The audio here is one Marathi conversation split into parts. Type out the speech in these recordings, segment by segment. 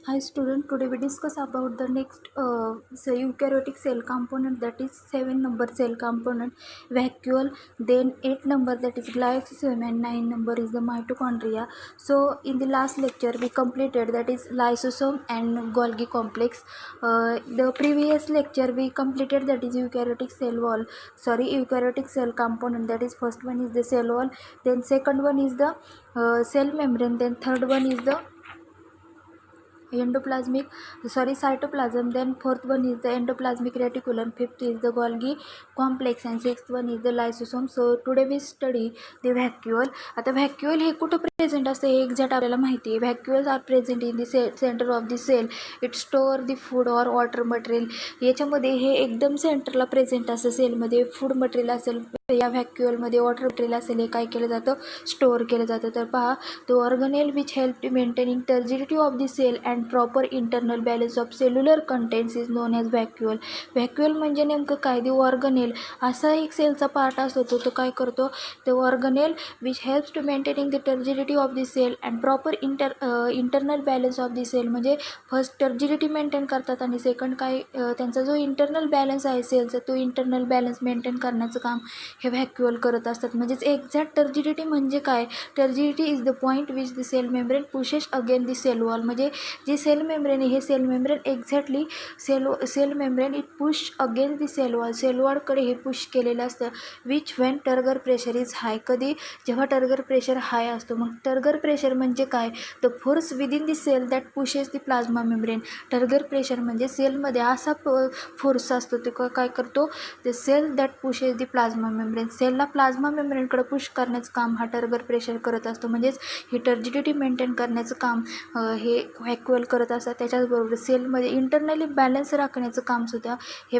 Hi student, today we discuss about the next eukaryotic cell component, that is 7 number cell component vacuole, then 8 number that is glycosome, and 9 number is the mitochondria. So in the last lecture we completed that is lysosome and Golgi complex. The previous lecture we completed that is eukaryotic cell component, that is first one is the cell wall, then second one is the cell membrane, then third one is the cytoplasm, then fourth one is the endoplasmic reticulum, fifth is the Golgi complex, and sixth one is the lysosome. So today we study the vacuole. आता vacuole हे कुठं प्रेझेंट असते हे एक्झॅक्ट आपल्याला माहिती आहे. Vacuoles are present in the centre of the cell. It store the food or water material. याच्यामध्ये हे एकदम सेंटरला प्रेझेंट असतं. सेलमध्ये फूड मटेरियल असेल, या व्हॅक्युअलमध्ये वॉटर मटेरियल असेल, हे काय केलं जातं, स्टोअर केलं जातं. तर पहा, the organelle which help to maintaining turgidity of the cell and proper internal balance of cellular contents is known as vacuole. Vacuole म्हणजे नेमकं काय, द ऑर्गनेल असा एक सेलचा पार्ट असतो, तो काय करतो, the organelle which helps to maintaining the turgidity of the cell and proper internal balance of the cell. म्हणजे फर्स्ट टर्जिडिटी मेंटेन करतात आणि सेकंड काय, त्यांचा जो इंटरनल बॅलन्स आहे सेलचा, तो इंटरनल बॅलन्स मेंटेन करण्याचं काम हे व्हॅक्युअल करत असतात. म्हणजेच एक्झॅक्ट टर्जिडिटी म्हणजे काय, turgidity is the point which the cell membrane pushes again the cell wall. म्हणजे जे सेल मेम्ब्रेन आहे, हे cell membrane exactly cell membrane it push against the cell wall, cell वॉलकडे हे पुश केलेलं असतं. Which when turgor pressure is high. कधी, जेव्हा टर्गर प्रेशर हाय असतो. मग टर्गर प्रेशर म्हणजे काय, the force within the cell that pushes the plasma membrane. Turgor pressure म्हणजे सेलमध्ये असा फोर्स असतो, तो काय करतो, the cell that pushes the plasma membrane. सेलला प्लाझ्मा मेम्ब्रेनकडे पुश करण्याचं काम हा टर्गर प्रेशर करत असतो. म्हणजेच ही टर्जिडिटी मेंटेन करण्याचं काम हे व्हॅक्युअल करत असतात. त्याच्याचबरोबर सेलमध्ये इंटरनली बॅलन्स राखण्याचं कामसुद्धा हे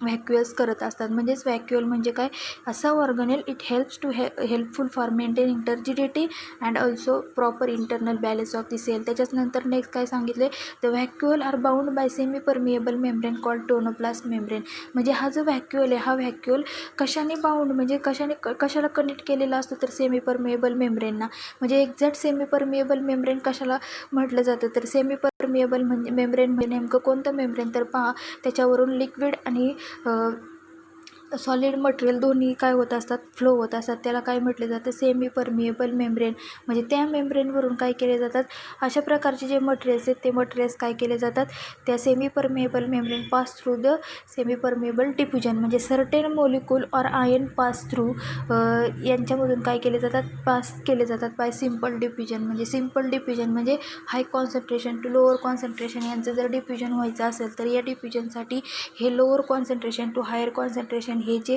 व्हॅक्युअल्स करत असतात. म्हणजेच व्हॅक्युअल म्हणजे काय, असा organelle it helps to helpful for maintaining turgidity and also proper internal balance of the cell. त्याच्यानंतर नेक्स्ट काय सांगितले, the vacuole are bound by semi permeable membrane called tonoplast membrane. म्हणजे हा जो व्हॅक्युअल आहे, हा व्हॅक्युअल कशाने बाउंड म्हणजे कशाला कनेक्ट केलेला असतो, तर सेमी परमिएबल मेम्ब्रेनना. म्हणजे एक्झॅक्ट सेमी परमिएबल मेम्ब्रेन कशाला म्हटलं जातं, तर सेमी परमिएबल म्हणजे मेम्ब्रेन म्हणजे नेमकं कोणतं मेम्ब्रेन, तर पहा, त्याच्यावरून लिक्विड आणि सॉलिड मटेरियल दोन्ही काय होत असतात, फ्लो होत असतात. त्याला काय म्हटले जातं, सेमी परमिएबल मेम्ब्रेन. म्हणजे त्या मेम्ब्रेनवरून काय केले जातात, अशा प्रकारचे जे मटेरियल्स आहेत, ते मटेरियल्स काय केले जातात, त्या semi permeable membrane pass through the semipermeable diffusion. म्हणजे सर्टेन मोलिक्यूल और आयन पास थ्रू यांच्यामधून काय केले जातात, पास केले जातात बाय सिम्पल डिफ्युजन. म्हणजे सिम्पल डिफ्युजन म्हणजे high concentration to lower concentration यांचं जर डिफ्युजन व्हायचं असेल, तर या डिफ्युजनसाठी हे lower concentration to higher concentration हे जे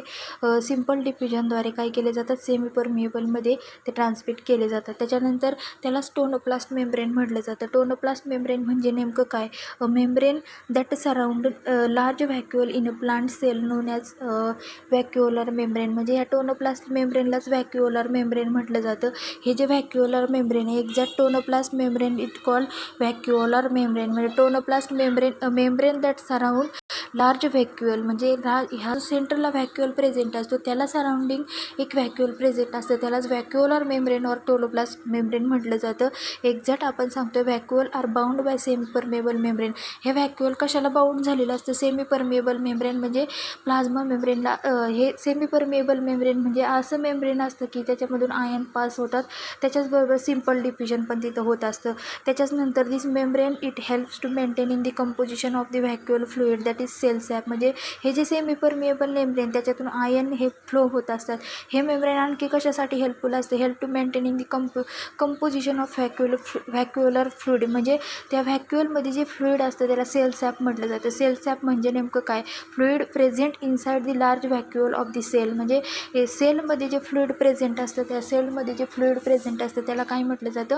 सिम्पल डिफ्युजनद्वारे काय केले जातात, सेमी परमिएबलमध्ये ते ट्रान्समिट केले जातात. त्याच्यानंतर त्याला टोनोप्लास्ट मेम्ब्रेन म्हटलं जातं. टोनोप्लास्ट मेम्ब्रेन म्हणजे नेमकं काय, membrane that surround large vacuole in a plant cell known as vacuolar membrane. म्हणजे या टोनोप्लास्ट मेम्ब्रेनलाच व्हॅक्युलर मेम्ब्रेन म्हटलं जातं. हे जे व्हॅक्युलर मेम्ब्रेन आहे, exact tonoplast membrane it called vacuolar membrane. म्हणजे tonoplast membrane that surround large vacuole. म्हणजे ह्या सेंटरला व्हॅक्युअल प्रेझेंट असतो, त्याला सराउंडिंग एक व्हॅक्युअल प्रेझेंट असतं, त्यालाच व्हॅक्युलर मेम्ब्रेन और टोनोप्लास्ट मेम्ब्रेन म्हटलं जातं. एक्झॅक्ट आपण सांगतो vacuole are bound by semi permeable membrane. हे व्हॅक्युअल कशाला बाउंड झालेलं असतं, सेमी परमिएबल मेम्ब्रेन. म्हणजे प्लाझ्मा मेम्ब्रेनला हे सेमी परमिएबल मेम्ब्रेन म्हणजे असं मेम्ब्रेन असतं की त्याच्यामधून आयन पास होतात. त्याच्याचबरोबर सिम्पल डिफ्युजन पण तिथं होत असतं. त्याच्यानंतर this membrane it helps to maintaining the composition of the vacuole fluid that is cell sap. म्हणजे हे जे सेमी परमिएबल मेम्ब्रेन त्याच्यातून आयन हे फ्लो होत असतात. हे मेम्ब्रेन आणखी कशासाठी हेल्पफुल असते, help to maintaining the composition of vacuolar fluid. म्हणजे त्या व्हॅक्युअलमध्ये जे फ्लुइड असतं त्याला सेल सॅप म्हटलं जातं. सेल सॅप म्हणजे नेमकं काय, fluid present inside the large vacuole of the cell. म्हणजे सेलमध्ये जे फ्लुइड प्रेझेंट असतं, त्या सेलमध्ये जे फ्लुइड प्रेझेंट असतं त्याला काय म्हटलं जातं,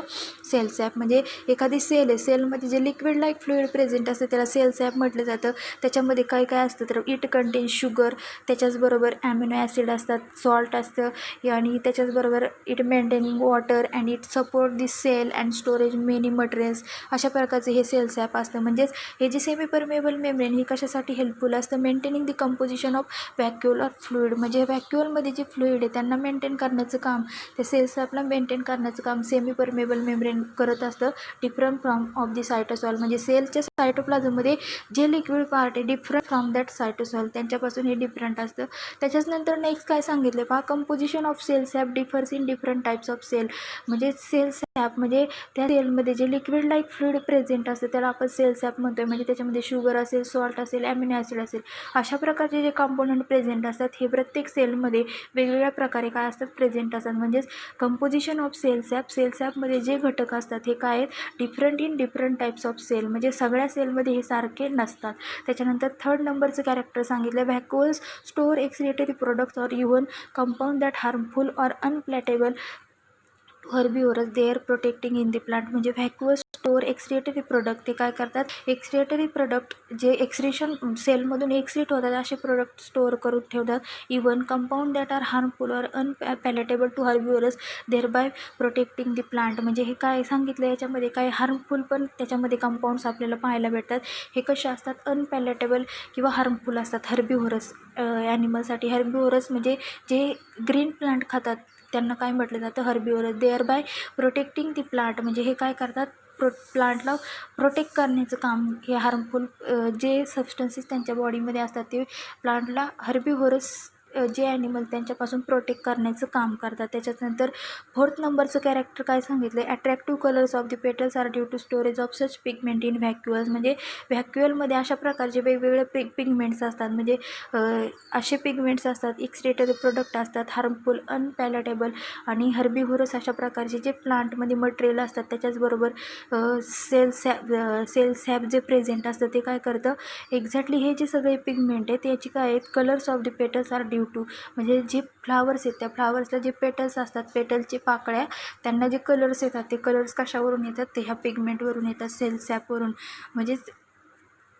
सेल सॅप. म्हणजे एखादी सेल आहे, सेलमध्ये जे लिक्विड लाईक फ्लुइड प्रेझेंट असतं त्याला सेल सॅप म्हटलं जातं. त्याच्यामध्ये सेलमध्ये काय काय असतं तर इट कंटेन शुगर, त्याच्याचबरोबर ॲमिनो ॲसिड असतात, सॉल्ट असतं आणि त्याच्याचबरोबर it maintaining water and it support this cell and storage many materials. अशा प्रकारचे हे सेल सॅप असतं. म्हणजेच हे जे सेमी परमेबल मेम्ब्रेन ही कशासाठी हेल्पफुल असतं, maintaining the composition of vacuolar fluid. म्हणजे व्हॅक्युअलमध्ये जे फ्लुइड आहे त्यांना मेंटेन करण्याचं काम, ते सेल सॅपला मेंटेन करण्याचं काम सेमी परमेबल मेम्ब्रेन करत असतं. डिफरंट फ्रॉम ऑफ दी सायटोसॉल, म्हणजे सेलच्या सायटोप्लाझममध्ये जे लिक्विड पार्ट आहे डिफरंट फ्रॉम दॅट सायटोसॉल, त्यांच्यापासून हे डिफरंट असतं. त्याच्याच नंतर नेक्स्ट काय सांगितले पहा, composition of cell sap differs in different types of cell. म्हणजे सेल सॅप म्हणजे त्या सेलमध्ये जे लिक्विड लाईक फ्लुइड प्रेझेंट असतं त्याला आपण सेल सॅप म्हणतोय. म्हणजे त्याच्यामध्ये शुगर असेल, सॉल्ट असेल, ॲमिनो ॲसिड असेल, अशा प्रकारचे जे कंपोनंट प्रेझेंट असतात हे प्रत्येक सेलमध्ये वेगवेगळ्या प्रकारे काय असतात प्रेझेंट असतात. म्हणजेच composition of cell sap, cell सॅपमध्ये जे घटक असतात हे काय आहेत, different in different types of cell, म्हणजे सगळ्या सेलमध्ये हे सारखे नसतात. त्याच्यानंतर थर्ड नंबरचं कॅरेक्टर सांगितलं, vacuoles store excretory products or even compound that harmful or unpalatable herbivores they are protecting in the plant. म्हणजे व्हॅक्युअस स्टोअर एक्सक्रिएटरी प्रोडक्ट ते काय करतात, एक्सक्रिएटरी प्रोडक्ट जे एक्सक्रिशन सेलमधून एक्सक्रीट होतात असे प्रोडक्ट स्टोअर करून ठेवतात. Even compound that are harmful or unpalatable to herbivores thereby protecting the plant. म्हणजे हे काय सांगितलं, याच्यामध्ये काय हार्मफुल पण त्याच्यामध्ये कंपाऊंड्स आपल्याला पाहायला भेटतात. हे कसे असतात, अनपॅलेटेबल किंवा हार्मफुल असतात हर्बिवोरस ॲनिमलसाठी. हर्बिवोरस म्हणजे जे ग्रीन प्लांट खातात त्यांना काय म्हटलं जातं, herbivores. Thereby protecting the plant, म्हणजे हे काय करतात, प्लांटला प्रोटेक्ट करण्याचं काम. हे हार्मफुल जे सबस्टन्सेस त्यांच्या बॉडीमध्ये असतात ते प्लांटला हर्बिवोरस जे ॲनिमल त्यांच्यापासून प्रोटेक्ट करण्याचं काम करतात. त्याच्यानंतर फोर्थ नंबरचं कॅरेक्टर काय सांगितलं, attractive colours of the petals are due to storage of such pigment in vacuoles. म्हणजे व्हॅक्युअलमध्ये अशा प्रकारचे वेगवेगळे पिगमेंट्स असतात. म्हणजे असे पिगमेंट्स असतात, एक्सक्रिएटरी प्रोडक्ट असतात, हार्मफुल, अनपॅलेटेबल आणि हर्बिव्होरस अशा प्रकारचे जे प्लांटमध्ये मटेरियल असतात. त्याच्याचबरोबर सेल सॅप जे प्रेझेंट असतं ते काय करतं, एक्झॅक्टली हे जे सगळे पिगमेंट आहेत याची काय आहेत, colours of the petals are due to. म्हणजे जे फ्लावर्स आहेत त्या फ्लावर्सला जे पेटल्स असतात, पेटलचे पाकळ्या, त्यांना जे कलर्स येतात ते कलर्स कशावरून येतात, ते ह्या पिगमेंटवरून येतात, सेल सॅपवरून. म्हणजेच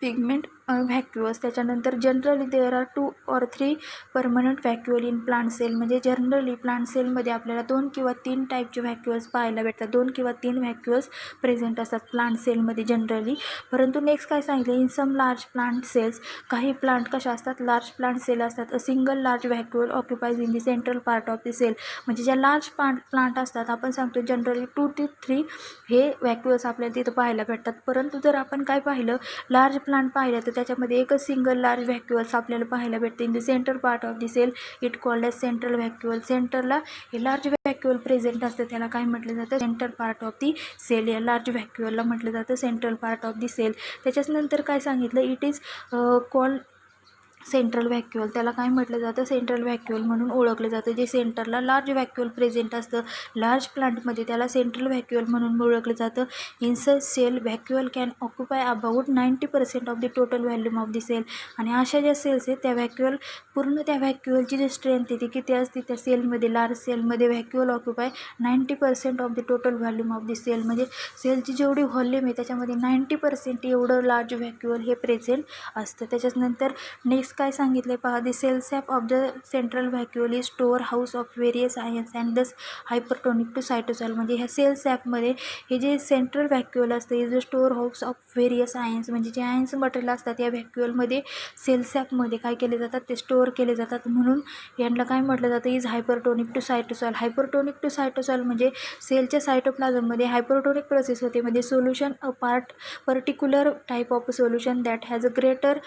पिगमेंट व्हॅक्युअल्स. त्याच्यानंतर generally there are 2 or 3 permanent vacuole in plant cell. म्हणजे जनरली प्लांट सेलमध्ये आपल्याला 2 किंवा 3 टाईपचे व्हॅक्युअल्स पाहायला भेटतात. 2 किंवा 3 व्हॅक्युअल्स प्रेझेंट असतात प्लांट सेलमध्ये जनरली. परंतु नेक्स्ट काय सांगितलं, in some large plant cells, काही प्लांट कशा असतात, लार्ज प्लांट सेल असतात. A single large vacuole occupies in the central part of the cell. म्हणजे ज्या लार्ज प्लांट असतात आपण सांगतो जनरली 2 ते 3 हे व्हॅक्युअल्स आपल्याला तिथं पाहायला भेटतात. परंतु जर आपण काय पाहिलं, लार्ज प्लांट पाहिलं तर त्याच्यामध्ये एकच सिंगल लार्ज व्हॅक्युअल्स आपल्याला पाहायला भेटते. In the centre part of the cell it called as central vacuole. सेंटरला हे लार्ज व्हॅक्युअल प्रेझेंट असतं त्याला काय म्हटलं जातं, centre part of the cell. या लार्ज व्हॅक्युअलला म्हटलं जातं central part of the cell. त्याच्याच नंतर काय सांगितलं, it is called central vacuole. त्याला काय म्हटलं जातं, सेंट्रल व्हॅक्युअल म्हणून ओळखलं जातं. जे सेंटरला लार्ज व्हॅक्युअल प्रेझेंट असतं लार्ज प्लांटमध्ये त्याला सेंट्रल व्हॅक्युअल म्हणून ओळखलं जातं. In such cell vacuole can occupy about 90% of the total volume of the cell. आणि अशा ज्या सेल्स आहेत त्या व्हॅक्युअल, पूर्ण त्या व्हॅक्युअलची जी स्ट्रेंथ आहे ती किती असते त्या सेलमध्ये, लार्ज सेलमध्ये vacuole occupy 90% of the total volume of the cell. म्हणजे सेलची जेवढी व्हॉल्यूम आहे त्याच्यामध्ये 90% एवढं लार्ज व्हॅक्युअल हे प्रेझेंट असतं. त्याच्यानंतर नेक्स्ट काय सांगितले पहा, the cell sap of the central vacuole is store house of various ions and thus hypertonic to cytosol. म्हणजे ह्या सेल सॅपमध्ये हे जे सेंट्रल व्हॅक्युअल असतं is the store house of various ions. म्हणजे जे आयन्स मटेरियल असतात या व्हॅक्युअलमध्ये सेल सॅपमध्ये काय केले जातात, ते स्टोअर केले जातात. म्हणून यांना काय म्हटलं जातं, is hypertonic to cytosol. Hypertonic to cytosol म्हणजे सेलच्या सायटोप्लाझममध्ये हायपरटोनिक प्रोसेस होते. म्हणजे solution a particular type of solution that has a greater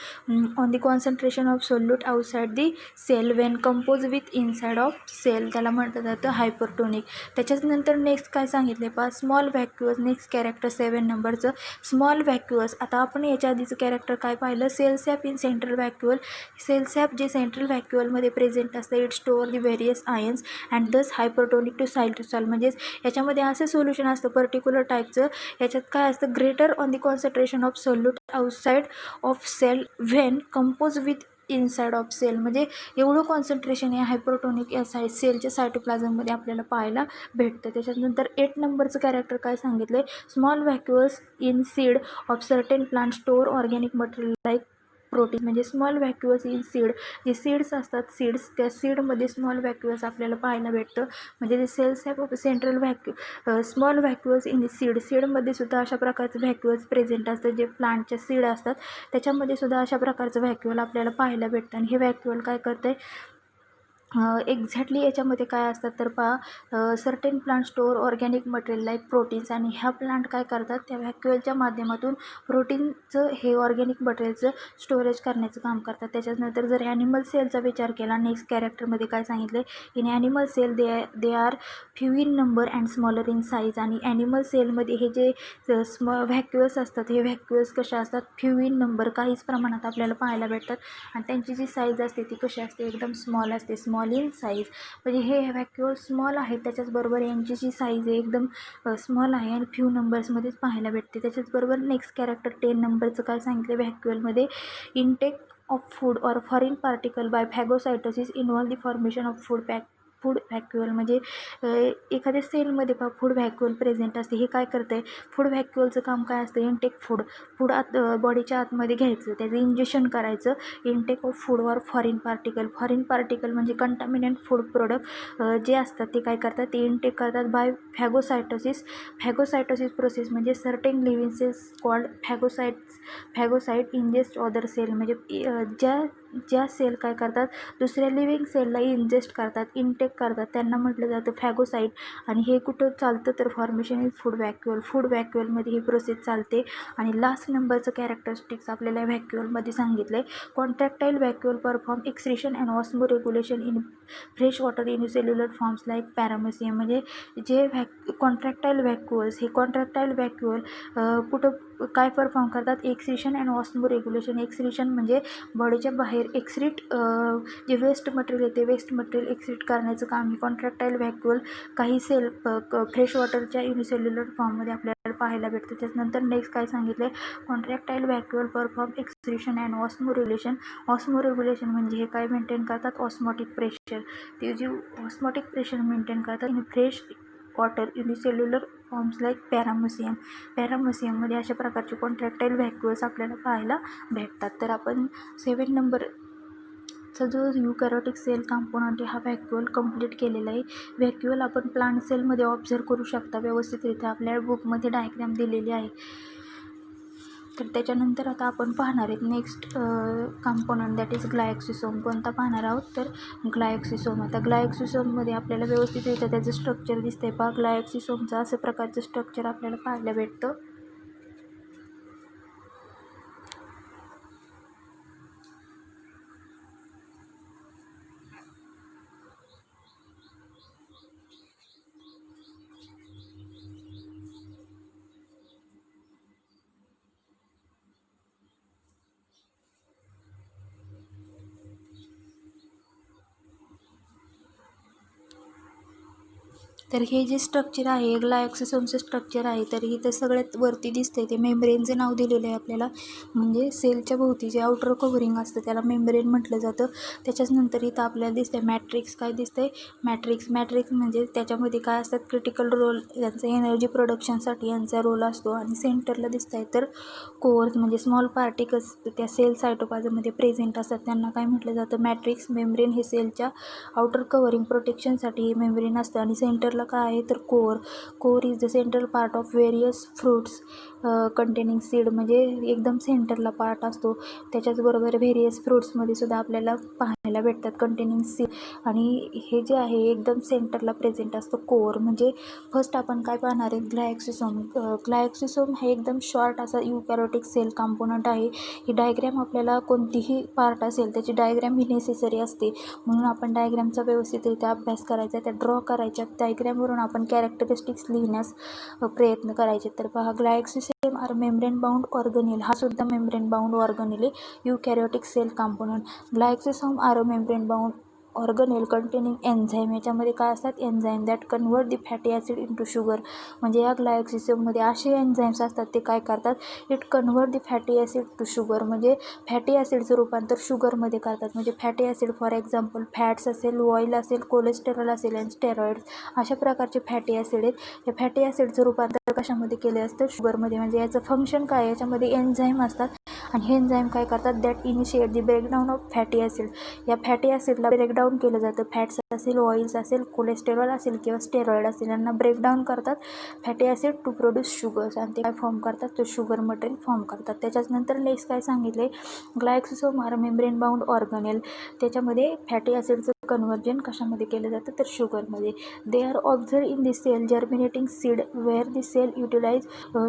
on the concentration of solute outside the cell when compose with inside of cell, त्याला म्हटलं जातं हायपरटोनिक. त्याच्याच नंतर नेक्स्ट काय सांगितले पहा, स्मॉल व्हॅक्युअल्स. नेक्स्ट कॅरेक्टर 7 नंबरचं स्मॉल व्हॅक्युअल्स. आता आपण याच्या आधीचं कॅरेक्टर काय पाहिलं, cell sap in central vacuole. Cell sap जे सेंट्रल व्हॅक्युअलमध्ये प्रेझेंट असतं it store the various ions and thus hypertonic to cytosol. म्हणजेच याच्यामध्ये असं सोल्युशन असतं पर्टिक्युलर टाईपचं, याच्यात काय असतं, greater on the concentration of solute outside of cell when compose with inside of cell. म्हणजे एवढं कॉन्सन्ट्रेशन या हायपरटोनिक या सेलच्या सायटोप्लाझममध्ये आपल्याला पाहायला भेटतं. त्याच्यानंतर 8 नंबरचं कॅरेक्टर काय सांगितलं, small vacuoles in seed of certain plant store organic material like protein म्हणजे स्मॉल व्हॅक्युअल्स इन सीड. जे सीड्स असतात सीड्स, त्या सीडमध्ये स्मॉल व्हॅक्युअल्स आपल्याला पाहायला भेटतं. म्हणजे ते cells have central small vacuoles in सीडमध्ये सुद्धा अशा प्रकारचं व्हॅक्युअल्स प्रेझेंट असतं. जे प्लांटच्या सीड असतात त्याच्यामध्ये सुद्धा अशा प्रकारचं व्हॅक्युअल आपल्याला पाहायला भेटतं. आणि हे व्हॅक्युअल काय करतं एक्झॅक्टली याच्यामध्ये काय असतात तर certain plant store organic material like proteins. आणि ह्या प्लांट काय करतात त्या व्हॅक्युअलच्या माध्यमातून प्रोटीनचं हे ऑर्गॅनिक मटेरियलचं स्टोरेज करण्याचं काम करतात. त्याच्यानंतर जर ॲनिमल सेलचा विचार केला नेक्स्ट कॅरेक्टरमध्ये काय सांगितलं in animal cell they are few in number and smaller in size. आणि ॲनिमल सेलमध्ये हे जे व्हॅक्युअल्स असतात हे व्हॅक्युअल्स कशा असतात फ्यू इन नंबर काहीच प्रमाणात आपल्याला पाहायला भेटतात. आणि त्यांची जी साईज असते ती कशी असते एकदम स्मॉल असते, स्मॉल इन साईज. म्हणजे हे व्हॅक्युअल स्मॉल आहे त्याच्याचबरोबर यांची जी साईज आहे एकदम स्मॉल आहे आणि फ्यू नंबर्समध्येच पाहायला भेटते. त्याच्याचबरोबर नेक्स्ट कॅरेक्टर 10 नंबरचं काय सांगितलं व्हॅक्युअलमध्ये intake of food or foreign particle by phagocytosis involve the formation of food vacuole. म्हणजे एखाद्या सेलमध्ये फूड व्हॅक्युअल प्रेझेंट असते. हे काय करतं आहे फूड व्हॅक्युअलचं काम काय असतं इनटेक फूड बॉडीच्या आतमध्ये घ्यायचं, त्याचं इंजेक्शन करायचं. Intake of food or foreign particle म्हणजे कंटामिनंट फूड प्रोडक्ट जे असतात ते काय करतात ते इनटेक करतात बाय फॅगोसायटोसिस प्रोसेस. म्हणजे certain living cells called phagocyte ingest other cell. म्हणजे ज्या सेल काय करतात दुसऱ्या लिव्हिंग सेलला इंजेस्ट करतात, इनटेक करतात, त्यांना म्हटलं जातं फॅगोसाईट. आणि हे कुठं चालतं तर फॉर्मेशन इज फूड व्हॅक्युअलमध्ये ही प्रोसेस चालते. आणि लास्ट नंबरचं कॅरेक्टरिस्टिक्स आपल्याला व्हॅक्युअलमध्ये सांगितलं आहे contractile vacuole perform excretion and osmoregulation in fresh water unicellular forms like paramecium. म्हणजे जे कॉन्ट्रॅक्टाईल व्हॅक्युअल कुठं काय परफॉर्म करतात एक्सक्रीशन अँड ऑस्मोरेग्युलेशन. एक्सक्रीशन म्हणजे बॉडीच्या बाहेर जे वेस्ट मटेरियल आहे ते वेस्ट मटेरियल एक्सक्रीट करण्याचं काम हे कॉन्ट्रॅक्टाईल व्हॅक्युअल काही सेल फ्रेश वॉटरच्या युनिसेल्युलर फॉर्ममध्ये आपल्याला पाहायला भेटतं. त्याच्यानंतर नेक्स्ट काय सांगितलं contractile vacuole perform excretion and osmoregulation म्हणजे हे काय मेंटेन करतात ऑस्मोटिक प्रेशर. ते जे ऑस्मोटिक प्रेशर मेंटेन करतात in fresh water unicellular forms like पॅरामेसियममध्ये अशा प्रकारचे कॉन्ट्रॅक्टाईल व्हॅक्युअल्स आपल्याला पाहायला भेटतात. तर आपण 7 नंबरचा जो युकॅरियोटिक सेल कंपोनंट आहे हा व्हॅक्युअल कंप्लीट केलेला आहे. व्हॅक्युअल आपण प्लांट सेलमध्ये ऑब्झर्व करू शकता व्यवस्थितरित्या आपल्या बुकमध्ये डायग्राम दिलेली आहे. तर त्याच्यानंतर आता आपण पाहणार आहेत नेक्स्ट कंपोनंट दॅट इज ग्लायक्सिसोम. कोणता पाहणार आहोत तर ग्लायक्सिसोम. आता ग्लायक्सिसोममध्ये आपल्याला व्यवस्थितरित्या त्याचं स्ट्रक्चर दिसतंय पहा. ग्लायक्सिसोमचं असं प्रकारचं स्ट्रक्चर आपल्याला पाहायला भेटतं. तर हे जे स्ट्रक्चर आहे ग्लायक्सिसोमचं स्ट्रक्चर आहे तर इथं सगळ्यात वरती दिसतंय ते मेम्ब्रेनचं नाव दिलेलं आहे आपल्याला. म्हणजे सेलच्या भोवती जे आउटर कव्हरिंग असतं त्याला मेम्ब्रेन म्हटलं जातं. त्याच्याच नंतर इथं आपल्याला दिसतंय मॅट्रिक्स. काय दिसतंय मॅट्रिक्स म्हणजे त्याच्यामध्ये काय असतात क्रिटिकल रोल यांचा एनर्जी प्रोडक्शनसाठी यांचा रोल असतो. आणि सेंटरला दिसतंय तर कोअर्स म्हणजे स्मॉल पार्टिकल्स त्या सेल सायटोप्लाझममध्ये प्रेझेंट असतात त्यांना काय म्हटलं जातं मॅट्रिक्स. मेम्ब्रेन हे सेलच्या आउटर कव्हरिंग प्रोटेक्शनसाठी हे मेम्ब्रेन असतं. आणि सेंटरला काय आहे तर core is the central part of various fruits containing seed. म्हणजे एकदम सेंटरला पार्ट असतो. त्याच्याचबरोबर व्हेरियस फ्रूट्समध्ये सुद्धा आपल्याला पाहायला भेटतात कंटेनिंग सीड. आणि हे जे आहे एकदम सेंटरला प्रेझेंट असतं कोर. म्हणजे फर्स्ट आपण काय पाहणार आहे ग्लायक्सिसोम हे एकदम शॉर्ट असा युकॅरियोटिक सेल कंपोनंट आहे. ही डायग्रॅम आपल्याला कोणतीही पार्ट असेल त्याची डायग्रॅम ही नेसेसरी असते. म्हणून आपण डायग्रॅमचा व्यवस्थितरित्या अभ्यास करायचा, त्या ड्रॉ करायच्या, डायग्रॅमवरून आपण कॅरेक्टरिस्टिक्स लिहिण्यास प्रयत्न करायचे. तर पहा glyoxysome are membrane bound organelle. हा सुद्धा मेम्ब्रेन बाउंड ऑर्गनेल आहे eukaryotic cell component. Glyoxysome are membrane bound organelle containing enzyme. याच्यामध्ये काय असतात enzyme that convert the fatty acid into sugar. म्हणजे या ग्लायक्सिसोममध्ये असे एन्झाईम्स असतात ते काय करतात it convert the fatty acid to sugar. म्हणजे फॅटी ॲसिडचं रूपांतर शुगरमध्ये करतात. म्हणजे fatty acid for example fats असेल, ऑइल असेल, कोलेस्टेरॉल असेल आणि स्टेरॉइड्स अशा प्रकारचे फॅटी ॲसिड आहेत. या फॅटी ॲसिडचं रूपांतर कशामध्ये केले असतं शुगरमध्ये. म्हणजे याचं फंक्शन काय याच्यामध्ये एन्झाईम असतात आणि हे एन्झाईम काय करतात, that initiate the breakdown of fatty acid. या फॅटी ॲसिडला ब्रेकडाऊन केलं जातं. फॅट्स असेल, ऑइल्स असेल, कोलेस्टेरॉल असेल किंवा स्टेरॉइड असेल, यांना ब्रेकडाऊन करतात fatty acid to produce sugars, आणि ते काय फॉर्म करतात, तो शुगर मटेरियल फॉर्म करतात. त्याच्यानंतर नेक्स्ट काय सांगितले, glyoxysome are membrane bound organelle. त्याच्यामध्ये फॅटी ॲसिडचं कन्व्हर्जन कशामध्ये केलं जातं, तर शुगरमध्ये. They are observe in the cell germinating seed where the cell utilize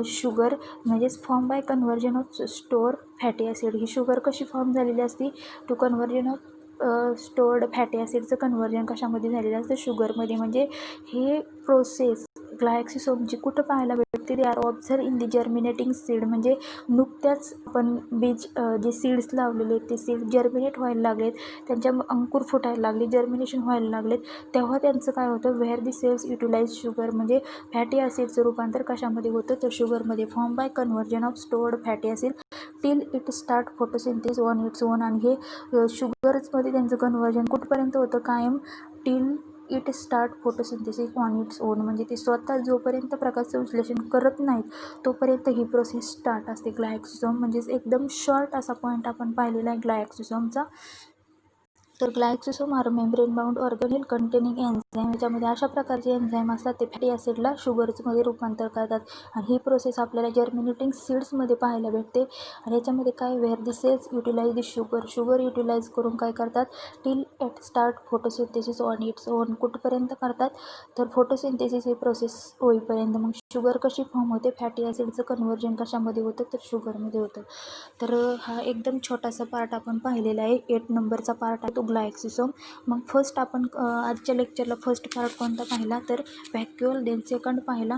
sugar म्हणजेच form by conversion of store fatty acid. ही शुगर कशी फॉर्म झालेली असती, to conversion of stored fatty ॲसिडचं कन्व्हर्जन कशामध्ये झालेलं असतं, शुगरमध्ये. म्हणजे हे प्रोसेस ग्लायक्सिसोमची कुठं पाहायला भेटते, दे are observe in the germinating seed. म्हणजे नुकत्याच आपण बीज जे सीड्स लावलेले आहेत ते सीड जर्मिनेट व्हायला लागलेत, त्यांच्या अंकुर फुटायला लागले, जर्मिनेशन व्हायला लागलेत, तेव्हा त्यांचं काय होतं, where the cells utilize sugar. म्हणजे फॅटी ॲसिडचं रूपांतर कशामध्ये होतं, तर शुगरमध्ये. Form by conversion of stored fatty acid till it start photosynthesis on its own. आणि हे शुगर्समध्ये त्यांचं कन्व्हर्जन कुठपर्यंत होतं, कायम till it start photosynthesis on its own. म्हणजे ते स्वतः जोपर्यंत प्रकाशसंश्लेषण करत नाहीत तोपर्यंत ही प्रोसेस स्टार्ट असते. ग्लायक्सिसोम म्हणजेच एकदम शॉर्ट असा पॉईंट आपण पाहिलेला आहे ग्लायक्सिसोमचा. तर glyoxysome are membrane bound organelle containing enzyme. याच्यामध्ये अशा प्रकारचे एन्झाईम असतात ते फॅटी ॲसिडला शुगर्समध्ये रूपांतर करतात, आणि ही प्रोसेस आपल्याला जर्मिनेटिंग सीड्समध्ये पाहायला भेटते. आणि याच्यामध्ये काय, where the cells utilize the sugar utilize करून काय करतात, till it start photosynthesis on its own. कुठपर्यंत करतात, तर फोटोसिंथेसिस ही प्रोसेस होईपर्यंत. मग शुगर कशी फॉर्म होते, फॅटी ॲसिडचं कन्व्हर्जन कशामध्ये होतं, तर शुगरमध्ये होतं. तर हा एकदम छोटासा पार्ट आपण पाहिलेला आहे, 8 नंबरचा पार्ट आहे तो ग्लायक्सिसोम. मग फर्स्ट आपण आजच्या लेक्चरला फर्स्ट पार्ट कोणता पाहिला, तर व्हॅक्युअल. देन सेकंड पाहिला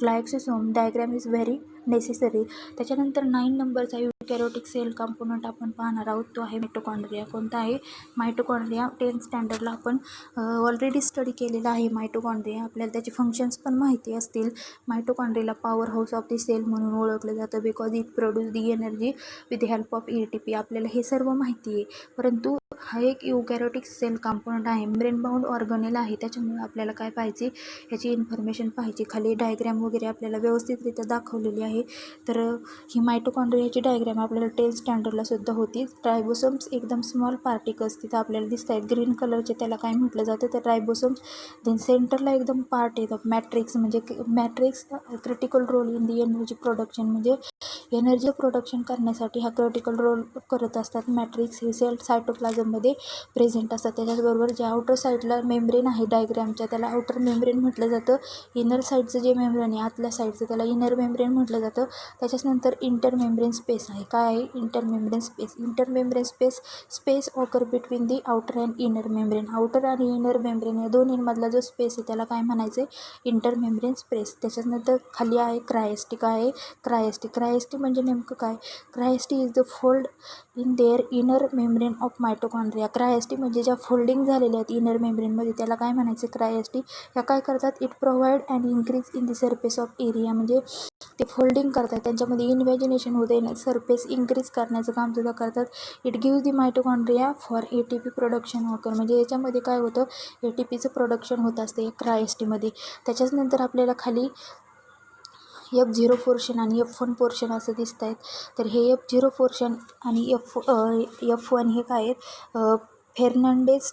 ग्लायक्सिसोम डायग्राम इज व्हेरी नेसेसरी. त्याच्यानंतर 9 नंबरचा युकॅरियोटिक सेल कंपोनंट आपण पाहणार आहोत, तो आहे मायटोकॉन्ड्रिया. कोणता आहे, मायटोकॉन्ड्रिया. 10th स्टँडर्डला आपण ऑलरेडी स्टडी केलेला आहे मायटोकॉन्ड्रिया, आपल्याला त्याचे फंक्शन्स पण माहिती असतील. मायटोकॉन्ड्रियाला power house of the cell म्हणून ओळखलं जातं, because it produce the energy with help of ATP. आपल्याला हे सर्व माहिती आहे, परंतु हा एक युकॅरियोटिक सेल कंपोनंट आहे, मेम्ब्रेन बाउंड ऑर्गनेल आहे. त्याच्यामुळे आपल्याला काय पाहिजे, याची इन्फॉर्मेशन पाहिजे. खाली डायग्रॅम वगैरे आपल्याला व्यवस्थितरित्या दाखवलेली आहे. तर ही मायटोकॉन्ड्रियाची डायग्रॅम आपल्याला 10th स्टँडर्डला सुद्धा होती. रायबोसोम्स एकदम स्मॉल पार्टिकल्स तिथं आपल्याला दिसत आहेत ग्रीन कलरचे, त्याला काय म्हटलं जातं, तर रायबोसोम्स. देन सेंटरला एकदम पार्ट येतात मॅट्रिक्स. म्हणजे matrix critical role in the energy production. म्हणजे एनर्जी प्रोडक्शन करण्यासाठी हा क्रिटिकल रोल करत असतात मॅट्रिक्स. हे सेल सायटोप्लाझममध्ये प्रेझेंट असतात. त्याच्याचबरोबर जे आउटर साईडला मेम्ब्रेन आहे डायग्रॅमच्या, त्याला आउटर मेम्ब्रेन म्हटलं जातं. इनर साईडचं जे मेम्ब्रेन आहे आतल्या साईडचं, त्याला इनर मेम्ब्रेन म्हटलं जातं. त्याच्यानंतर इंटर मेम्ब्रेन स्पेस आहे. काय आहे, inter membrane space. Inter membrane space occur between the outer and inner membrane. Outer आणि इनर मेम्ब्रेन या दोन्हीमधला जो स्पेस आहे त्याला काय म्हणायचं, इंटर मेम्ब्रेन स्पेस. त्याच्यानंतर खाली आहे क्रायस्टी. काय आहे, क्रायस्टी म्हणजे नेमकं काय, cristae is the fold in their inner membrane of mitochondria. Cristae म्हणजे ज्या फोल्डिंग झालेल्या आहेत इनर मेम्ब्रेनमध्ये त्याला काय म्हणायचं, क्रायस्टी. या काय करतात, it provide and increase in the surface of area. म्हणजे ते फोल्डिंग करतात, त्यांच्यामध्ये इन्व्हॅजिनेशन होते, सरफेस इंक्रीज करण्याचं काम सुद्धा करतात. It gives the mitochondria for ATP production occur. म्हणजे याच्यामध्ये काय होतं, ATPचं प्रोडक्शन होत असते F त्याच्यानंतर आपल्याला खाली F0 पोर्शन आणि F1 पोर्शन असं दिसत आहेत. तर हे F0 पोर्शन आणि F1 हे काय आहेत, फेर्नांडेज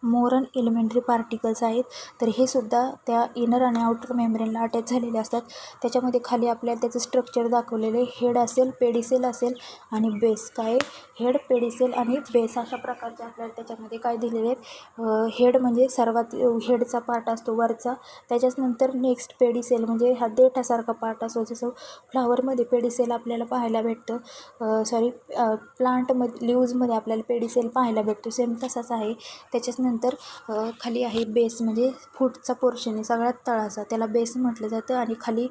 मोरन एलिमेंटरी पार्टिकल्स आहेत. तर हे सुद्धा त्या इनर आणि आउटर मेम्ब्रेनला अटॅच झालेले असतात. त्याच्यामध्ये खाली आपल्याला त्याचं स्ट्रक्चर दाखवलेलं आहे. हेड असेल, पेडिसेल असेल आणि बेस. काय, हेड, पेडिसेल आणि बेस अशा प्रकारचे आपल्याला त्याच्यामध्ये काय दिलेले आहेत. हेड म्हणजे सर्वात हेडचा पार्ट असतो वरचा. त्याच्यानंतर नेक्स्ट पेडिसेल म्हणजे हा देठासारखा पार्ट असतो, जसं फ्लावरमध्ये पेडिसेल आपल्याला पाहायला भेटतं, प्लांटमध्ये लिव्जमध्ये आपल्याला पेडिसेल पाहायला भेटतो, सेम तसाच आहे. त्याच्यानंतर खाली आहे बेस म्हणजे फूटचा पोर्शन आहे सगळ्यात तळाचा, त्याला बेस म्हटलं जातं. आणि खाली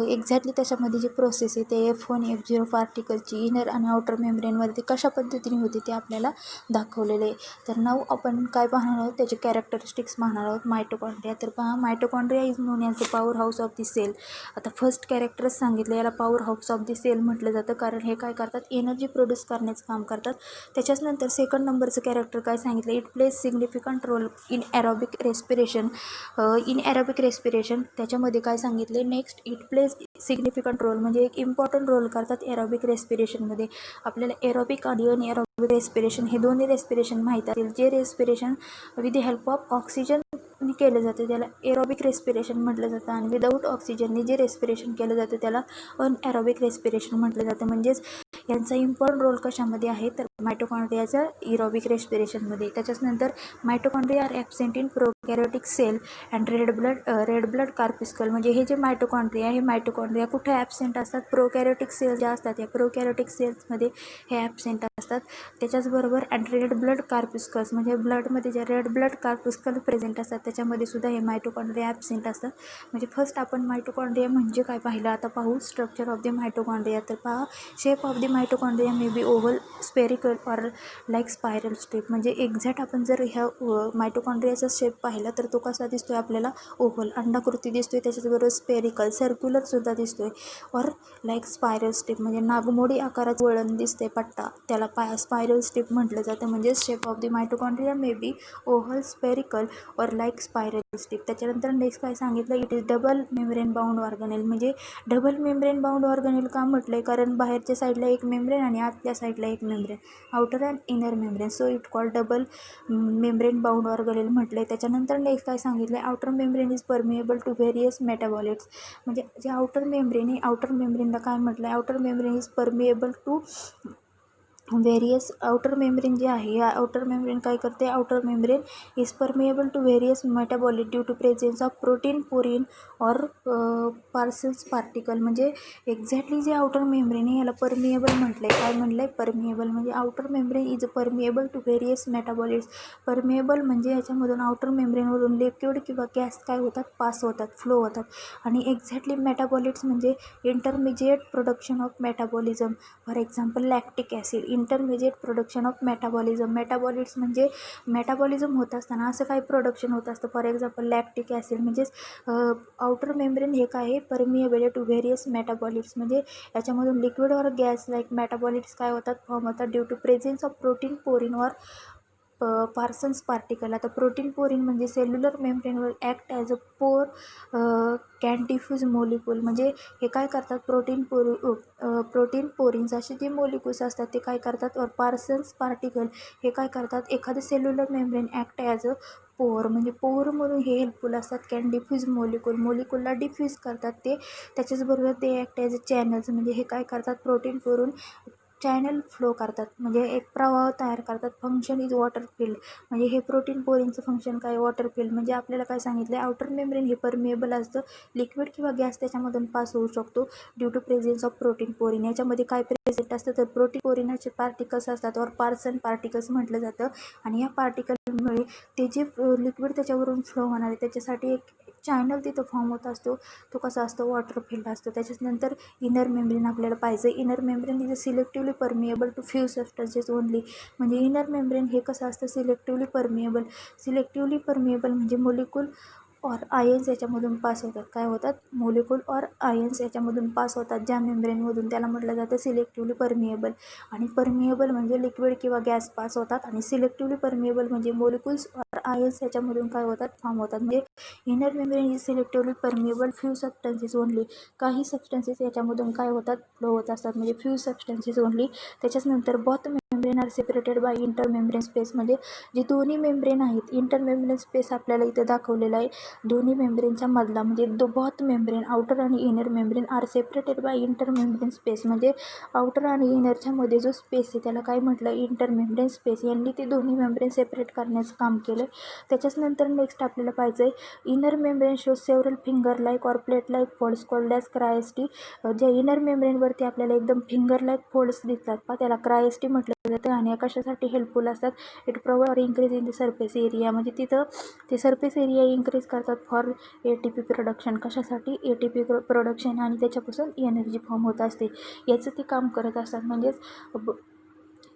एक्झॅक्टली त्याच्यामध्ये जी प्रोसेस आहे ते F1 F0 पार्टिकलची इनर आणि आउटर मेम्ब्रेनवरती कशा पद्धतीने होते ते आपल्याला दाखवलेले आहे. तर नाव आपण काय पाहणार आहोत, त्याचे कॅरेक्टरिस्टिक्स पाहणार आहोत मायटोकॉन्ड्रिया. तर पहा, mitochondria is known as the power house of the cell. आता फर्स्ट कॅरेक्टरच सांगितलं, याला power house of the cell म्हटलं जातं, कारण हे काय करतात, एनर्जी प्रोड्यूस करण्याचं काम करतात. त्याच्यानंतर सेकंड नंबरचं कॅरेक्टर काय सांगितलं, it plays significant significant role in aerobic respiration त्याच्यामध्ये काय सांगितले. Next, it plays significant role म्हणजे एक इम्पॉर्टंट रोल करतात एरोबिक रेस्पिरेशनमध्ये. आपल्याला एरोबिक आणि अनएरोबिक रेस्पिरेशन हे दोन्ही रेस्पिरेशन माहीत असतील. जे respiration with the help of oxygen केलं जातं त्याला एरोबिक रेस्पिरेशन म्हटलं जातं, आणि विदाऊट ऑक्सिजनने जे रेस्पिरेशन केलं जातं त्याला अनएरोबिक रेस्पिरेशन म्हटलं जातं. म्हणजेच यांचा इम्पॉर्टंट रोल कशामध्ये आहे तर मायटोकॉन्ड्रियाचा एरोबिक रेस्पिरेशनमध्ये. त्याच्यानंतर mitochondria are absent in prokaryotic cell and red blood corpuscle. म्हणजे हे जे मायटोकॉन्ड्रिया कुठे ॲब्सेंट असतात. प्रोकॅरियोटिक सेल ज्या असतात या प्रोकॅरियोटिक सेल्समध्ये हे ॲब्सेंट असतात. त्याच्याचबरोबर अँड रेड ब्लड कार्पिस्कल्स म्हणजे ब्लडमध्ये जे रेड ब्लड कार्पिस्कल प्रेझेंट असतात त्याच्यामध्ये सुद्धा हे मायटोकॉन्ड्रिया ॲब्सेंट असतात. म्हणजे फर्स्ट आपण मायटोकॉन्ड्रिया म्हणजे काय पाहिलं, आता पाहू स्ट्रक्चर ऑफ द मायटोकॉन्ड्रिया. तर पहा, shape of the mitochondria may be oval, spherical or like spiral step. म्हणजे एक्झॅक्ट आपण जर ह्या मायटोकॉन्ड्रियाचा शेप पाहिला तर तो कसा दिसतोय आपल्याला, ओव्हल अंडाकृती दिसतोय. त्याच्याबरोबर स्पेरिकल सर्क्युलरसुद्धा दिसतोय. ऑर लाईक स्पायरल स्टेप म्हणजे नागमोडी आकाराचं वळण दिसते पट्टा, त्याला स्पायरल स्टेप म्हटलं जातं. म्हणजे shape of the mitochondria may be oval, spherical or like spiral step. त्याच्यानंतर नेक्स्ट काय सांगितलं, it is double membrane bound organelle. म्हणजे डबल मेम्ब्रेन बाउंड ऑर्गनेल का म्हटलंय, कारण बाहेरच्या साईडला एक मेम्ब्रेन आणि आतल्या साईडला एक membrane, outer and inner membrane. So it called double membrane bound organelle म्हटलंय. त्याच्यानंतर नेक्स्ट काय सांगितलं, outer membrane is permeable to various metabolites. म्हणजे जे आउटर मेम्ब्रेनला काय म्हटलं, outer membrane is permeable to various. Outer membrane जे आहे, या आउटर मेम्ब्रेन काय करते, outer membrane is permeable to various metabolite due to presence of protein, porin or parcels particle. म्हणजे एक्झॅक्टली जे आउटर मेम्ब्रेन आहे याला परमिएबल म्हटलं आहे. काय म्हटलं आहे, परमिएबल. म्हणजे outer membrane is permeable to various metabolites. Permeable म्हणजे याच्यामधून आउटर मेम्ब्रेनवरून लिक्विड किंवा गॅस काय होतात, पास होतात, फ्लो होतात. आणि एक्झॅक्टली मेटाबॉलिट्स म्हणजे intermediate production of metabolism. For example lactic acid, intermediate production of metabolism. Metabolites म्हणजे मेटाबॉलिझम होत असताना असं काही प्रोडक्शन होत असतं. For example lactic acid. म्हणजेच आउटर मेम्ब्रेन हे काय आहे, परमिएबल टू व्हेरियस मेटाबॉलिट्स. म्हणजे याच्यामधून लिक्विड और गॅस लाईक मेटाबॉलिट्स काय होतात, फॉर्म होतात due to presence of protein, porin or Parson's particle. आता प्रोटीन, पोरिन म्हणजे सेल्युलर मेम्ब्रेनवर act as a pore can diffuse molecule. म्हणजे हे काय करतात, प्रोटीन पोरिन्स असे जे मोलिक्युल्स असतात ते काय करतात, और पार्सन्स पार्टिकल हे काय करतात, एखादं cellular membrane act as a पोर म्हणजे पोरमधून हे हेल्पफुल असतात. कॅन डिफ्यूज मोलिक्युलला डिफ्यूज करतात ते. त्याच्याचबरोबर ते ॲक्ट ॲज अ चॅनल्स म्हणजे हे काय करतात, प्रोटीन पोरून चॅनल फ्लो करतात म्हणजे एक प्रवाह तयार करतात. Function is water filled. म्हणजे हे प्रोटीन पोरिंगचं फंक्शन काय, वॉटर फील्ड. म्हणजे आपल्याला काय सांगितलं, आउटर मेम्ब्रेन हे परमिएबल असतं, लिक्विड किंवा गॅस त्याच्यामधून पास होऊ शकतो due to presence of protein, porin. याच्यामध्ये काय प्रेझेंट असतं तर प्रोटीन पोरिनाचे पार्टिकल्स असतात, और पार्सन पार्टिकल्स म्हटलं जातं. आणि या पार्टिकलमुळे ते जे लिक्विड त्याच्यावरून फ्लो होणार आहे त्याच्यासाठी एक चॅनल तिथं फॉर्म होत असतो. तो कसा असतो, वॉटर फील्ड असतो. त्याच्यानंतर इनर मेम्ब्रेन आपल्याला पाहिजे. Inner membrane is selectively permeable to few substances only. म्हणजे इनर मेम्ब्रेन हे कसं असतं, सिलेक्टिव्हली परमिएबल म्हणजे मोलिक्यूल और आयन्स याच्यामधून पास होतात. काय होतात, मोलिक्यूल और आयन्स याच्यामधून पास होतात ज्या मेम्ब्रेनमधून, त्याला म्हटलं जातं सिलेक्टिव्हली परमिएबल. आणि परमिएबल म्हणजे लिक्विड किंवा गॅस पास होतात, आणि सिलेक्टिव्हली परमिएबल म्हणजे मोलिक्युल्स और आयन्स याच्यामधून काय होतात, फॉर्म होतात. म्हणजे inner membrane is selectively permeable few substances only. काही सबस्टन्सेस याच्यामधून काय होतात, फ्लो होत असतात. म्हणजे फ्यू सबस्टन्सेस ओनली. त्याच्यानंतर both membrane are separated by inter membrane space. म्हणजे जे दोन्ही मेम्ब्रेन आहेत, इंटर मेम्ब्रेन स्पेस आपल्याला इथं दाखवलेला आहे. दोन्ही मेम्ब्रेनच्या मधला म्हणजे बोथ मेम्ब्रेन, आउटर आणि inner membrane are separated by inter membrane space. म्हणजे आउटर आणि इनरच्या मध्ये जो स्पेस आहे त्याला काय म्हटलं, इंटर मेम्ब्रेन स्पेस. यांनी ते दोन्ही मेम्ब्रेन सेपरेट करण्याचं काम केलं. त्याच्यानंतर नेक्स्ट आपल्याला पाहिजे, inner membrane shows several finger like or plate like folds called as cristae. ज्या इनर मेम्ब्रेनवरती आपल्याला एकदम फिंगर लाईक फोल्ड्स दिसतात पहा, त्याला क्रायस्टी म्हटलं जातं. आणि या कशासाठी हेल्पफुल असतात, it provide or increase in the surface area. म्हणजे तिथं ते सरफेस एरिया इन्क्रीज करतात फॉर ATP प्रोडक्शन. कशासाठी, ATP प्रोडक्शन, आणि त्याच्यापासून एनर्जी फॉर्म होत असते, याचं ते काम करत असतात. म्हणजेच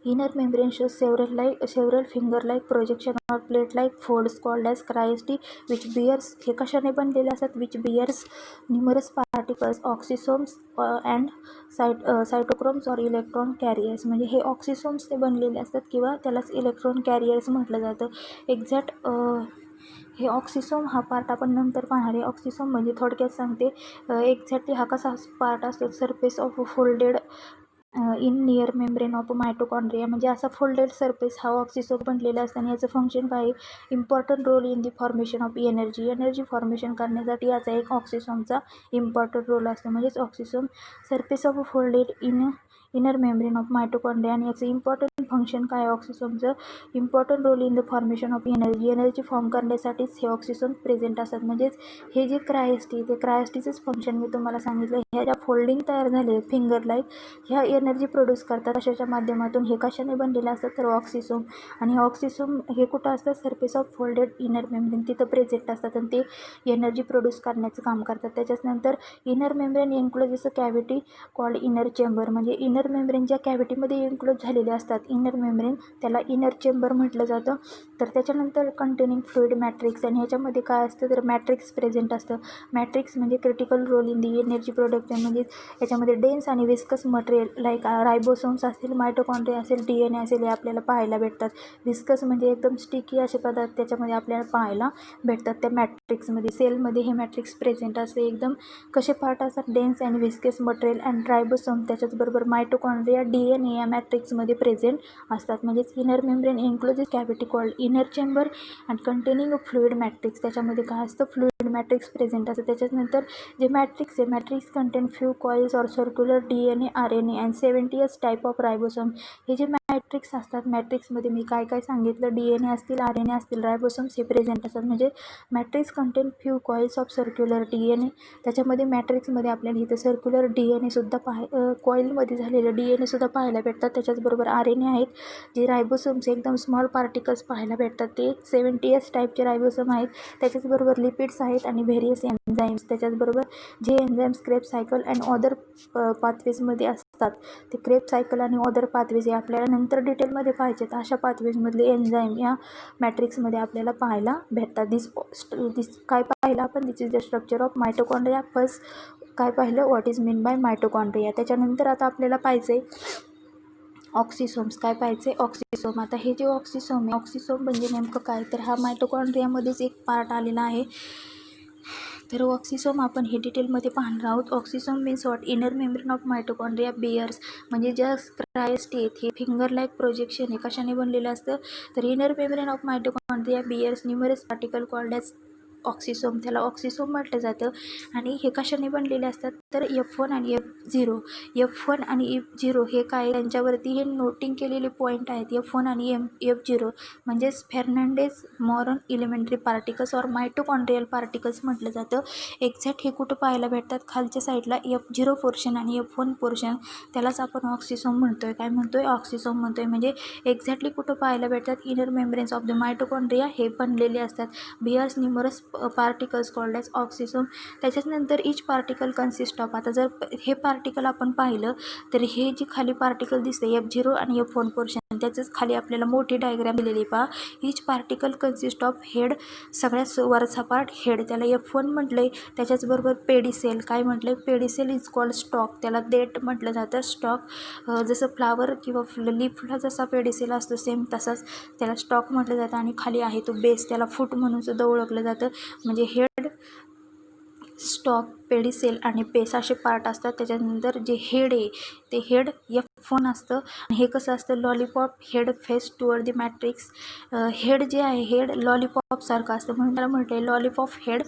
inner membrane shows several finger like projection or plate like folds called as cristae which bears. हे कशाने बनलेले असतात, which bears numerous particles oxysomes and cytochromes और इलेक्ट्रॉन कॅरियर्स. म्हणजे हे ऑक्सिसोम्स ते बनलेले असतात किंवा त्यालाच इलेक्ट्रॉन कॅरियर्स म्हटलं जातं. एक्झॅक्ट हे ऑक्सिसोम हा पार्ट आपण नंतर पाहणार आहे. ऑक्सिसोम म्हणजे थोडक्यात सांगते, एक्झॅक्टली हा कसा पार्ट असतो, surface of folded in near membrane of mitochondria. म्हणजे असा फोल्डेड सरफेस हा ऑक्सिसोम बनलेला असताना याचं फंक्शन काय आहे, important role in the formation of energy formation करण्यासाठी याचा एक ऑक्सिसोमचा इम्पॉर्टंट रोल असतो. म्हणजेच oxysome surface of folded inner membrane of mitochondria. आणि याचं इम्पॉर्टंट फंक्शन काय आहे, ऑक्सिसोमचं important role in the formation of energy form करण्यासाठीच हे ऑक्सिसोम प्रेझेंट असतात. म्हणजेच हे जे क्रायस्टी, ते क्रायस्टीचंच फंक्शन मी तुम्हाला सांगितलं. ह्या ज्या फोल्डिंग तयार झाले फिंगर लाईक, ह्या एनर्जी प्रोड्यूस करतात. कशाच्या माध्यमातून, हे कशाने बनलेलं असतात तर ऑक्सिसोम. आणि ऑक्सिसोम हे कुठं असतात, surface of folded inner membrane तिथं प्रेझेंट असतात आणि ते एनर्जी प्रोड्यूस करण्याचं काम करतात. त्याच्यानंतर इनर मेम्ब्रेन इन्क्लोजेस अ कॅव्हिटी कॉल्ड इनर चेंबर. म्हणजे इनर मेम्ब्रेन ज्या कॅव्हिटीमध्ये इन्क्लोज झालेले असतात इनर मेम्ब्रेन, त्याला इनर चेंबर म्हटलं जातं. तर त्याच्यानंतर कंटेनिंग फ्लुइड मॅट्रिक्स. आणि ह्याच्यामध्ये काय असतं तर मॅट्रिक्स प्रेझेंट असतं. मॅट्रिक्स म्हणजे critical role in the energy production. म्हणजे याच्यामध्ये डेन्स आणि विस्कस मटेरियल लाईक रायबोसोम्स असेल, मायटोकॉन्ड्रिया असेल, DNA असेल, हे आपल्याला पाहायला भेटतात. विस्कस म्हणजे एकदम स्टिकी असे पदार्थ त्याच्यामध्ये आपल्याला पाहायला भेटतात त्या मॅट्रिक्समध्ये. सेलमध्ये हे मॅट्रिक्स प्रेझेंट असते. एकदम कसे पार्ट असतात, dense and viscous material and ribosome, त्याच्याचबरोबर मायटोकॉन्ड्रिया, DNA या मॅट्रिक्समध्ये प्रेझेंट असतात. म्हणजेच inner membrane encloses cavity called inner chamber and containing fluid matrix. त्याच्यामध्ये काय असतं, फ्लुइड मॅट्रिक्स प्रेझेंट असतं. त्याच्यानंतर जे मॅट्रिक्स आहे, मॅट्रिक्स कंटेन फ्यू कॉइल्स और circular DNA RNA and 70 type of ribosome. हे जे मॅट्रिक्स असतात, मॅट्रिक्समध्ये मी काय काय सांगितलं, DNA असतील, RNA असतील, रायबोसोम्स हे प्रेझेंट असतात. म्हणजे matrix contain few coils of circular DNA. त्याच्यामध्ये मॅट्रिक्समध्ये आपल्याला इथं सर्क्युलर DNA सुद्धा कॉइलमध्ये झालेलं DNA सुद्धा पाहायला भेटतात. त्याच्याचबरोबर RNA आहेत, जे रायबोसोम्स एकदम स्मॉल पार्टिकल्स पाहायला भेटतात. ते 70 टाईपचे रायबोसोम आहेत. त्याच्याचबरोबर लिपिड्स आहेत आणि व्हेरियस एन्झाईम्स. त्याच्याचबरोबर जे enzymes Krebs cycle and other पाथवेजमध्ये असतात, ते क्रेब सायकल आणि अदर पाथवेज हे आपल्याला नंतर डिटेलमध्ये पाहिजेत. अशा पाथवेजमधले एन्झाईम या मॅट्रिक्समध्ये आपल्याला पाहायला भेटतात. दिस काय पाहिलं आपण, this is the structure of mitochondria. First काय पाहिलं, what is mean by mitochondria. त्याच्यानंतर आता आपल्याला पाहिजे ऑक्सिसोम्स. काय पाहिजे, ऑक्सिसोम. आता हे जे ऑक्सिसोम आहे, ऑक्सिसोम म्हणजे नेमकं काय, तर हा मायटोकॉन्ड्रियामध्येच एक पार्ट आलेला आहे. तर ऑक्सिसोम आपण हे डिटेलमध्ये पाहणार आहोत. Oxysome means what, inner membrane of mitochondria bears. म्हणजे ज्या क्रायस्टी आहेत हे फिंगर लाईक प्रोजेक्शन हे कशाने बनलेलं असतं, तर inner membrane of mitochondria bears numerous particle called as oxysome. त्याला ऑक्सिसोम म्हटलं जातं. आणि हे कशाने बनलेले असतात तर F1 आणि F1 आणि F0 हे काय, त्यांच्यावरती हे नोटिंग केलेले पॉईंट आहेत. F1 आणि F0 म्हणजेच फेर्नांडेज मॉरन इलेमेंटरी पार्टिकल्स और मायटोकॉन्ड्रियल पार्टिकल्स म्हटलं जातं. एक्झॅक्ट हे कुठं पाहायला भेटतात, खालच्या साईडला F0 पोर्शन आणि F1 पोर्शन, त्यालाच आपण ऑक्सिसोम म्हणतोय. काय म्हणतोय, ऑक्सिसोम म्हणतोय. म्हणजे एक्झॅक्टली कुठं पाहायला भेटतात, inner membranes of the mitochondria हे बनलेले असतात. Bears numerous particles called as oxysome. त्याच्यानंतर इच पार्टिकल कन्सिस्ट ऑफ. आता जर हे पार्टिकल आपण पाहिलं तर हे जे खाली पार्टिकल दिसते F0 आणि F1 पोर्शन, त्याचंच खाली आपल्याला मोठी डायग्राम दिलेली पहा. इच पार्टिकल कन्सिस्ट ऑफ हेड, सगळ्यात वरचा पार्ट हेड, त्याला F1 म्हटलं आहे. त्याच्याचबरोबर पेडिसेल. काय म्हटलं आहे, पेडिसेल इज कॉल्ड स्टॉक, त्याला देठ म्हटलं जातं. स्टॉक जसं फ्लावर किंवा लीफला जसा पेडिसेल असतो सेम तसाच त्याला स्टॉक म्हटलं जातं. आणि खाली आहे तो बेस, त्याला फूट म्हणून सुद्धा ओळखलं जातं. म्हणजे हेड, स्टॉक, पेडिसेल आणि बेस असे पार्ट असतात. त्याच्यानंतर जे हेड आहे ते हेड F1 असतं. आणि हे कसं असतं, lollipop head face toward the matrix. Head जे आहे, हेड लॉलीपॉपसारखं असतं म्हणून त्याला म्हटलं आहे lollipop head.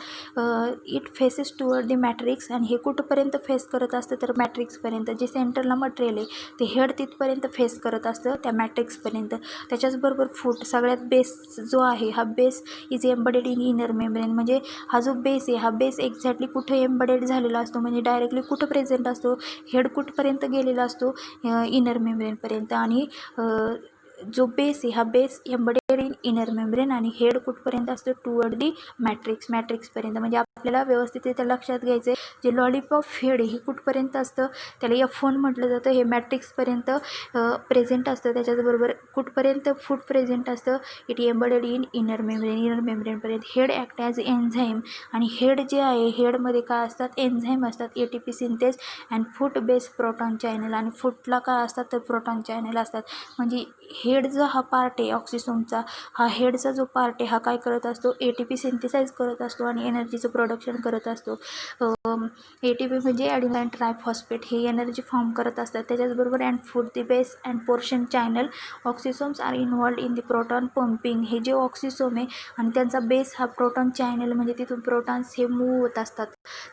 It faces toward the matrix. आणि हे कुठंपर्यंत फेस करत असतं तर मॅट्रिक्सपर्यंत. जे सेंटरला मटेरियल आहे ते हेड तिथपर्यंत फेस करत असतं त्या मॅट्रिक्सपर्यंत. त्याच्याचबरोबर फूट, सगळ्यात बेस जो आहे हा base is embedded in inner membrane. म्हणजे हा जो बेस आहे हा बेस एक्झॅक्टली कुठे एम्बडेड झालेला असतो, म्हणजे डायरेक्टली कुठं प्रेझेंट असतो, हेड कुठपर्यंत गेलेला असतो, इनर मेम्ब्रेनपर्यंत. आणि जो बेस आहे हा बेस एम्बडेड इन इनर मेम्ब्रेन आणि हेड कुठपर्यंत असतो टुवर्ड दी मॅट्रिक्सपर्यंत. म्हणजे आपल्याला व्यवस्थित लक्षात घ्यायचं आहे जे लॉलीपॉप हेड हे कुठपर्यंत असतं त्याला F1 म्हटलं जातं. हे मॅट्रिक्सपर्यंत प्रेझेंट असतं. त्याच्याबरोबर कुठपर्यंत फूड प्रेझेंट असतं इट एम्बडेड इन इनर मेम्ब्रेनपर्यंत. हेड ॲक्ट ॲज एन्झाईम आणि हेड जे आहे हेडमध्ये काय असतात एन्झाईम असतात ATP synthase and foot base proton channel आणि फूटला काय असतात तर प्रोटॉन चॅनल असतात. म्हणजे हेड जो हा पार्ट आहे ऑक्सिसोमचा हा हेडचा जो पार्ट आहे हा काय करत असतो ATP सिंथेसाइज करत असतो आणि एनर्जीचं प्रोडक्शन करत असतो. ATP म्हणजे ॲडिनाईन ट्रायफॉस्फेट हे एनर्जी फॉर्म करत असतात. त्याच्याचबरोबर and foot the base and portion channel oxysomes are involved in the proton pumping. हे जे ऑक्सिसोम आहे आणि त्यांचा बेस हा प्रोटॉन चॅनल म्हणजे तिथून प्रोटॉन्स हे मूव्ह होत असतात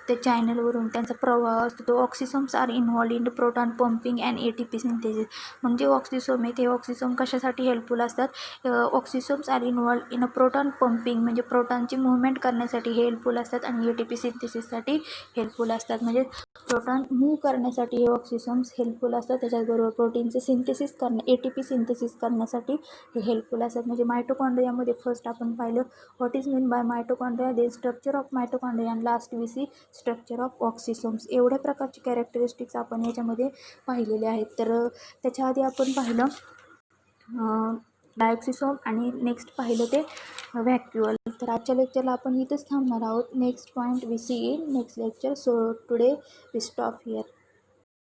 त्या चॅनलवरून त्यांचा प्रवाह असतो. तो oxysomes are involved in the proton pumping and ATP synthesis. म्हणजे ऑक्सिसोम आहे ते ऑक्सिसोम कशासाठी हेल्पफुल असतात oxysomes are involved in a proton pumping म्हणजे प्रोटॉनची मूव्हमेंट करण्यासाठी हे हेल्पफुल असतात आणि ATP सिंथेसिससाठी हेल्पफुल असतात. म्हणजे प्रोटॉन मूव्ह करण्यासाठी हे ऑक्सिसोम्स हेल्पफुल असतात. त्याच्याचबरोबर प्रोटीनचं सिंथेसिस ATP सिंथेसिस करण्यासाठी हे हेल्पफुल असतात. म्हणजे मायटोकॉन्ड्रियामध्ये फर्स्ट आपण पाहिलं what is mean by mitochondria, the structure of mitochondria and last we see structure of oxysomes. एवढ्या प्रकारचे कॅरेक्टरिस्टिक्स आपण याच्यामध्ये पाहिलेले आहेत. तर त्याच्या आधी आपण पाहिलं डायऑक्सिसोम आणि नेक्स्ट पाहिलं ते व्हॅक्युअल. तर आजच्या लेक्चरला आपण इथंच थांबणार आहोत. Next point we see in next lecture. So today we stop here.